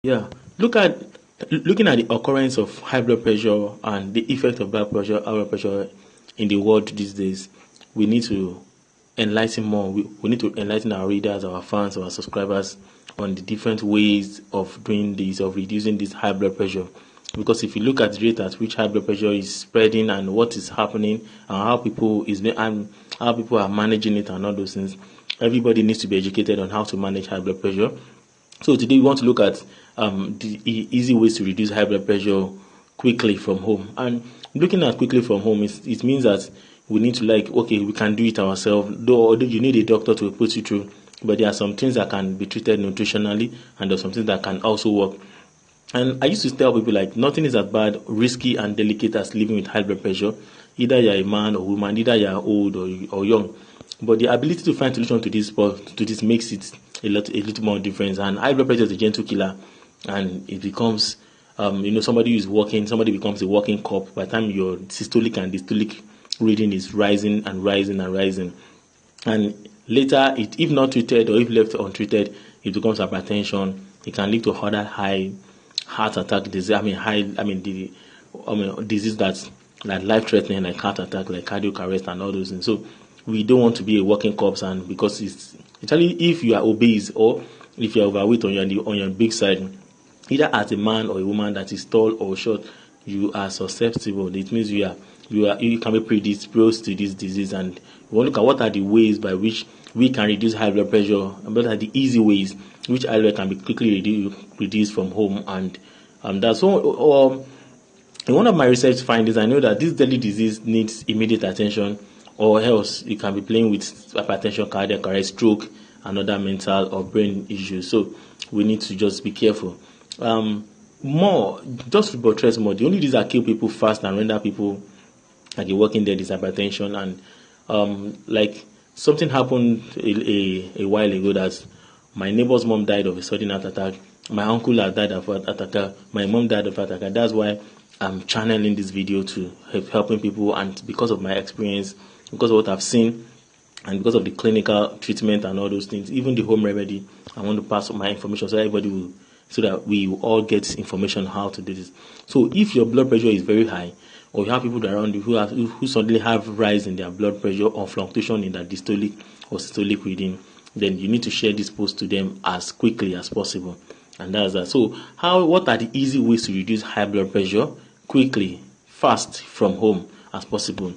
Yeah, looking at the occurrence of high blood pressure and the effect of high blood pressure in the world these days, we need to enlighten more. We need to enlighten our readers, our fans, our subscribers on the different ways of doing this, of reducing this high blood pressure. Because if you look at the rate at which high blood pressure is spreading and what is happening and how people are managing it and all those things, everybody needs to be educated on how to manage high blood pressure. So today we want to look at the easy ways to reduce high blood pressure quickly from home. And looking at quickly from home, it means that we need to we can do it ourselves. Though you need a doctor to put you through, but there are some things that can be treated nutritionally, and there's some things that can also work. And I used to tell people nothing is as bad, risky, and delicate as living with high blood pressure. Either you're a man or woman, either you're old or young. But the ability to find solution to this makes it a little more difference. And high blood pressure is a gentle killer, and it becomes somebody who is walking, somebody becomes a walking corpse by the time your systolic and diastolic reading is rising and rising and rising. And later, if not treated or if left untreated, it becomes hypertension. It can lead to other high heart attack disease. Disease that's like life threatening, like heart attack, like cardiac arrest, and all those things. So we don't want to be a walking corpse, and because it's actually, if you are obese or if you are overweight on your big side, either as a man or a woman that is tall or short, you are susceptible. It means you can be predisposed to this disease. And we want to look at what are the ways by which we can reduce high blood pressure, and what are the easy ways which high blood can be quickly reduced from home. And that's so. In one of my research findings, I know that this deadly disease needs immediate attention, or else you can be playing with hypertension, cardiac arrest, stroke, and other mental or brain issues. So we need to just be careful. Just to buttress more, the only disease that kill people fast and render people like a walking dead is hypertension. And something happened a while ago that my neighbor's mom died of a sudden heart attack. My uncle had died of heart attack. My mom died of heart attack. That's why I'm channeling this video to helping people, and because of my experience, because of what I've seen, and because of the clinical treatment and all those things, even the home remedy, I want to pass on my information so that we will all get information how to do this. So if your blood pressure is very high, or you have people around you who suddenly have rise in their blood pressure or fluctuation in their diastolic or systolic reading, then you need to share this post to them as quickly as possible. And that's that. So what are the easy ways to reduce high blood pressure quickly, fast, from home as possible?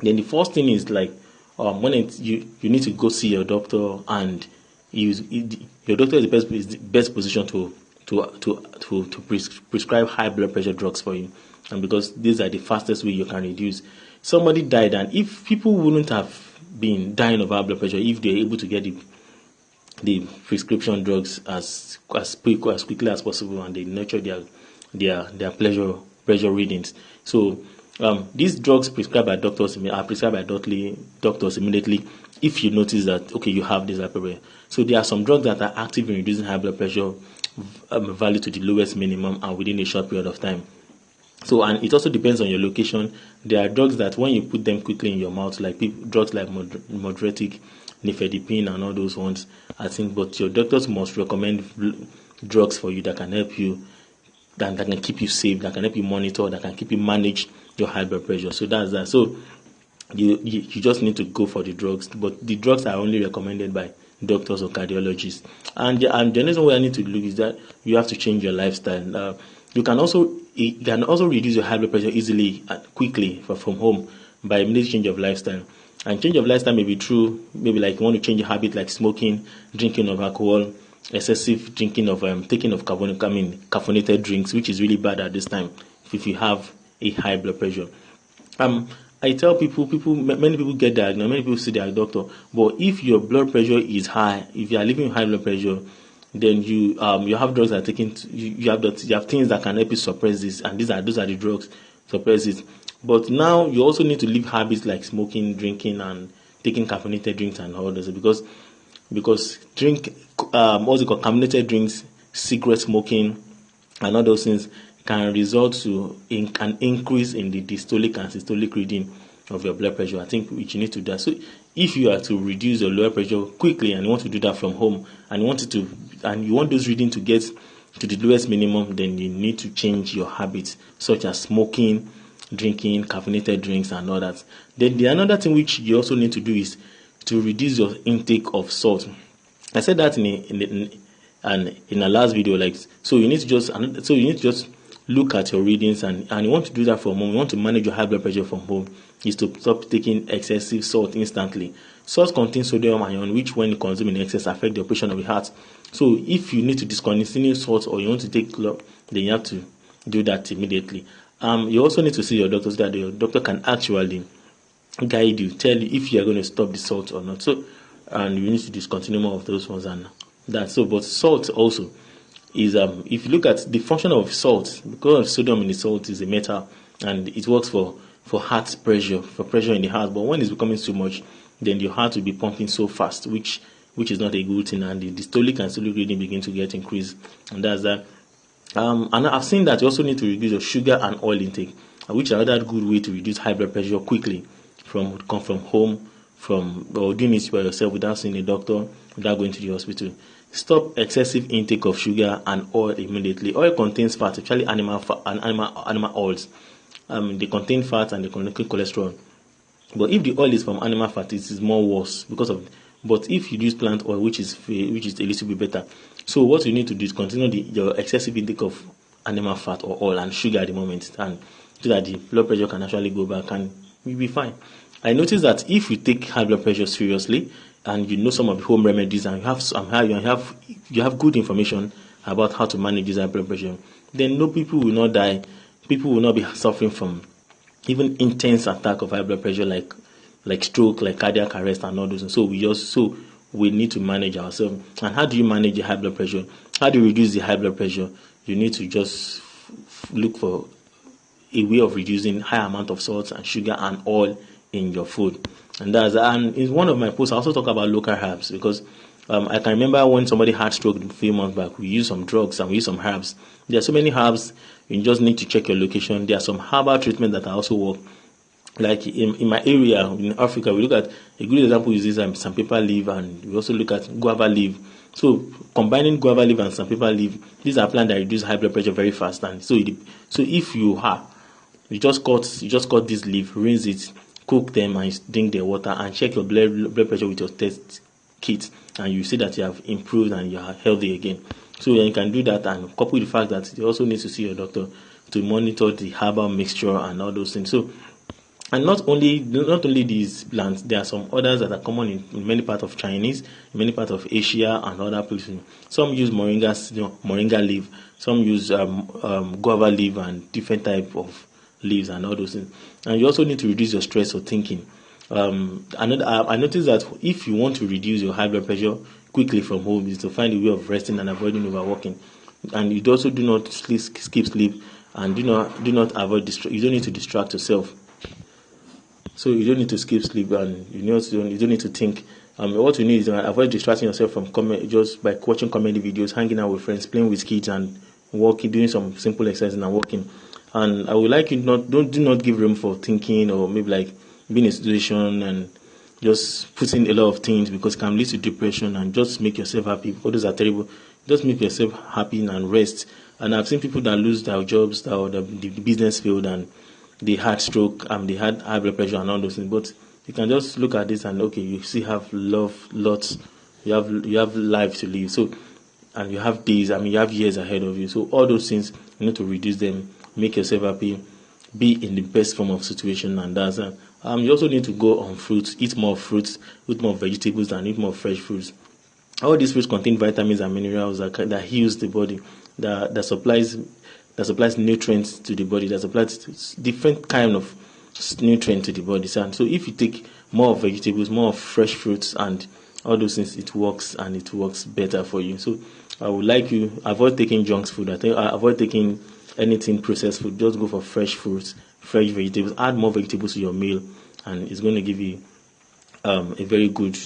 Then the first thing is you need to go see your doctor, and your doctor is the best position to prescribe high blood pressure drugs for you, and because these are the fastest way you can reduce. Somebody died, and if people wouldn't have been dying of high blood pressure if they're able to get the prescription drugs as quickly as possible, and they nurture their pressure readings. So these drugs prescribed by doctors are prescribed by doctors immediately if you notice that you have this high blood pressure. So there are some drugs that are active in reducing high blood pressure value to the lowest minimum and within a short period of time. So, and it also depends on your location. There are drugs that when you put them quickly in your mouth, drugs like Modretic, nifedipine, and all those ones, I think, but your doctors must recommend drugs for you that can help you, that can keep you safe, that can help you monitor, that can keep you manage your high blood pressure. So that's that. So you just need to go for the drugs, but the drugs are only recommended by doctors or cardiologists. And the reason why I need to look is that you have to change your lifestyle. You can also reduce your high blood pressure easily and quickly from home by immediate change of lifestyle. And change of lifestyle may be true, maybe like you want to change your habit, like smoking, drinking of alcohol, excessive drinking of taking of caffeinated drinks, which is really bad at this time if you have a high blood pressure. I tell many people get diagnosed, many people see their doctor, but if your blood pressure is high, if you are living with high blood pressure, then you have drugs that are taken. You have things that can help you suppress this, and those are the drugs suppress it. But now you also need to leave habits like smoking, drinking, and taking caffeinated drinks and all this, because contaminated drinks, cigarette smoking, and all those things can result to an increase in the diastolic and systolic reading of your blood pressure. I think which you need to do. So if you are to reduce your blood pressure quickly and you want to do that from home, and you want those readings to get to the lowest minimum, then you need to change your habits, such as smoking, drinking caffeinated drinks, and all that. Then the another thing which you also need to do is to reduce your intake of salt. I said that in a last video, like, so you need to just look at your readings, and you want to do that from home. You want to manage your high blood pressure from home, is to stop taking excessive salt instantly. Salt contains sodium ion, which when consumed in excess affect the operation of the heart. So if you need to discontinue salt, or you want to take then you have to do that immediately. You also need to see your doctor, so that your doctor can actually guide you, tell you if you are going to stop the salt or not. So, and you need to discontinue more of those ones and that. So, but salt also is if you look at the function of salt, because of sodium in the salt is a metal, and it works for heart pressure, for pressure in the heart. But when it's becoming too much, then your heart will be pumping so fast, which is not a good thing, and the systolic and systolic reading begin to get increased, and that's that. And I've seen that you also need to reduce your sugar and oil intake, which is another good way to reduce high blood pressure quickly from home, or doing it by yourself without seeing a doctor, without going to the hospital. Stop excessive intake of sugar and oil immediately. Oil contains fat, especially animal oils. They contain fat and they contain cholesterol. But if the oil is from animal fat, it is more worse because of. But if you use plant oil, which is a little bit better. So what you need to do is continue your excessive intake of animal fat or oil and sugar at the moment, and so that the blood pressure can actually go back and you'll be fine. I noticed that if you take high blood pressure seriously, and you know some of the home remedies, and you have good information about how to manage this high blood pressure, then no, people will not die. People will not be suffering from even intense attack of high blood pressure, like stroke, like cardiac arrest, and all those. So we need to manage ourselves. And how do you manage the high blood pressure? How do you reduce the high blood pressure? You need to just look for a way of reducing high amount of salt and sugar and oil in your food. And in one of my posts, I also talk about local herbs, because I can remember when somebody had stroke a few months back, we used some drugs and we used some herbs. There are so many herbs, you just need to check your location. There are some herbal treatments that also work. Like in my area, in Africa, we look at a good example is this sandpaper leaf, and we also look at guava leaf. So combining guava leaf and sandpaper leaf, these are plants that reduce high blood pressure very fast. And so if you just cut this leaf, rinse it, cook them, and drink the water, and check your blood pressure with your test kit, and you see that you have improved and you are healthy again. So you can do that, and couple with the fact that you also need to see your doctor to monitor the herbal mixture and all those things. So, and not only these plants, there are some others that are common in many parts of Chinese, in many parts of Asia and other places. Some use moringa leaf, some use guava leaf and different type of leaves and all those things. And you also need to reduce your stress or thinking. I noticed that if you want to reduce your high blood pressure quickly from home, is to find a way of resting and avoiding overworking. And you also do not skip sleep, and do not avoid you don't need to distract yourself. So you don't need to skip sleep, and you don't need to think. What you need is to avoid distracting yourself from just by watching comedy videos, hanging out with friends, playing with kids, and walking, doing some simple exercises and walking. And I would like you do not give room for thinking, or maybe like being in a situation and just putting a lot of things, because it can lead to depression. And just make yourself happy. All those are terrible. Just make yourself happy and rest. And I've seen people that lose their jobs, or the business field, and they had stroke, they had high blood pressure and all those things. But you can just look at this and okay, you still have lots. You have life to live. So, and you have days. You have years ahead of you. So all those things, you need to reduce them. Make yourself happy. Be in the best form of situation, and that's you also need to go on fruits. Eat more fruits. Eat more vegetables, and eat more fresh fruits. All these fruits contain vitamins and minerals that heals the body, that supplies nutrients to the body, that supplies different kind of nutrients to the body. And so if you take more vegetables, more fresh fruits, and all those things, it works, and it works better for you. So I would like you avoid taking junk food. Avoid taking anything processed food. Just go for fresh fruits, fresh vegetables. Add more vegetables to your meal, and it's going to give you a very good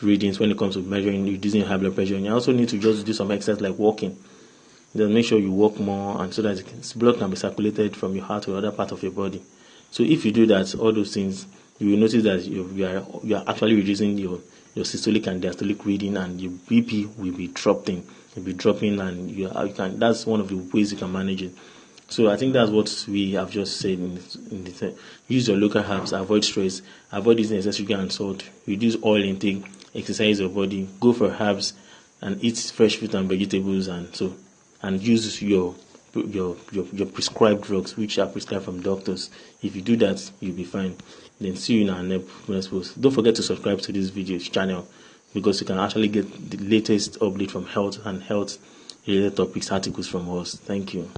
readings when it comes to measuring, reducing high blood pressure. And you also need to just do some exercise like walking. Just make sure you walk more, and so that blood can be circulated from your heart to other part of your body. So if you do that, all those things, you will notice that you are actually reducing your systolic and diastolic reading, and your BP will be dropping, be dropping, and you can. That's one of the ways you can manage it. So I think that's what we have just said in the use your local herbs, avoid stress, avoid using excessive sugar and salt, reduce oil intake, exercise your body, go for herbs, and eat fresh fruit and vegetables, and use your prescribed drugs, which are prescribed from doctors. If you do that, you'll be fine. Then see you in our next post. Don't forget to subscribe to this video channel, because you can actually get the latest update from health and health related topics articles from us. Thank you.